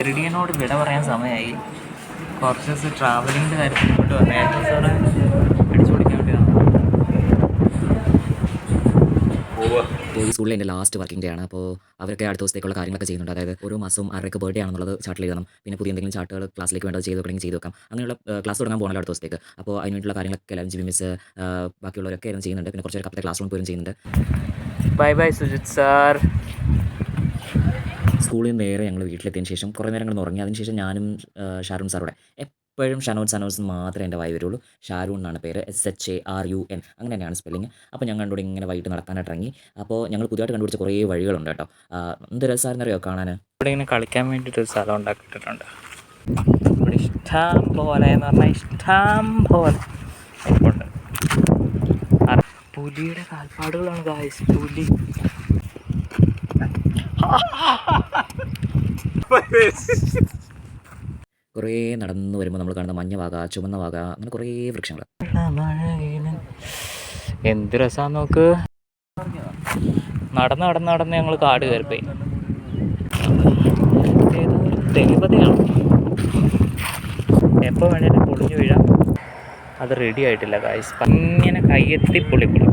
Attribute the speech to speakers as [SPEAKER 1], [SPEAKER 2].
[SPEAKER 1] മെറിഡിയനോട് വിട പറയാൻ സമയമായി. കുറച്ച് ദിവസം ട്രാവലിങ്ങിൻ്റെ കാര്യത്തിൽ ഇങ്ങോട്ട് വന്നേ സാറ് അടിച്ചു പൊളിക്കാൻ വേണ്ടിയാണ്.
[SPEAKER 2] അപ്പോൾ ഈ സ്കൂളിൽ എൻ്റെ ലാസ്റ്റ് വർക്കിംഗ് ഡേ ആണ്. അപ്പോൾ അവരൊക്കെ അടുത്ത ദിവസത്തേക്കുള്ള കാര്യങ്ങളൊക്കെ ചെയ്യുന്നുണ്ട്. അതായത് ഓരോ മാസവും ആരുടെയൊക്കെ ബർത്ത്ഡേ ആണെന്നുള്ളത് ചാർട്ടിൽ എഴുതണം. പിന്നെ പുതിയ എന്തെങ്കിലും ചാർട്ടുകൾ ക്ലാസ്സിലേക്ക് വേണ്ടത് ചെയ്ത് വെക്കണമെങ്കിൽ ചെയ്ത് വെക്കാം. അങ്ങനെയുള്ള ക്ലാസ് തുടങ്ങാൻ പോകണല്ലോ അടുത്ത ദിവസത്തേക്ക്. അപ്പോൾ അതിനുള്ള കാര്യങ്ങളൊക്കെ എല്ലാവരും ജിബി മിസ് ബാക്കിയുള്ളവരൊക്കെ ആയിരുന്നു ചെയ്യുന്നുണ്ട്. പിന്നെ കുറച്ച് പേര് അപ്പത്തെ ക്ലാസ് റൂമിൽ പോലും ചെയ്യുന്നുണ്ട്.
[SPEAKER 1] Bye bye Sujith sir.
[SPEAKER 2] സ്കൂളിൽ നിന്ന് നേരെ ഞങ്ങൾ വീട്ടിലെത്തിയതിന് ശേഷം കുറേ നേരം ഞങ്ങൾ ഉറങ്ങി. അതിന് ശേഷം ഞാനും ഷാരൂൺ സാറോടെ എപ്പോഴും ഷനോസ് മാത്രമേ എൻ്റെ വായി വരുള്ളൂ. ഷാരൂൺ എന്നാണ് പേര്, SHARUN, അങ്ങനെ തന്നെയാണ് സ്പെല്ലിങ്. അപ്പോൾ ഞങ്ങൾ കണ്ടുകൂടി ഇങ്ങനെ വൈകിട്ട് നടക്കാനായിട്ട് ഇറങ്ങി. അപ്പോൾ ഞങ്ങൾ പുതിയതായിട്ട് കണ്ടുപിടിച്ച കുറേ വഴികളുണ്ട് കേട്ടോ. എന്ത് രസമായിരുന്നറിയോ കാണാൻ.
[SPEAKER 1] ഇവിടെ ഇങ്ങനെ കളിക്കാൻ വേണ്ടിയിട്ട് ഒരു സ്ഥലം ഉണ്ടാക്കിയിട്ടുണ്ട്. ഇവിടെ ഇഷ്ടം പോലെ എന്ന് പറഞ്ഞാൽ ഇഷ്ടം പോലെ ഉണ്ട്. പുലിയുടെ കാൽപ്പാടുകളാണ് ഗായ്സ്. പുലി
[SPEAKER 2] കുറേ നടന്നു വരുമ്പോൾ നമ്മൾ കാണുന്ന മഞ്ഞ വാഗ, ചുവന്ന വാഗ, അങ്ങനെ കുറേ വൃക്ഷങ്ങൾ.
[SPEAKER 1] എന്ത് രസമാണെന്ന് നോക്ക്. നടന്ന് ഞങ്ങൾ കാട് കയറിപ്പോയി. ഏതോ ഒരു ദേവതയാണ്. എപ്പോൾ വേണേലും പൊളിഞ്ഞു വീഴാം. അത് റെഡി ആയിട്ടില്ല ഗായ്സ്. ഇങ്ങനെ കയ്യെത്തി പൊളിക്കും.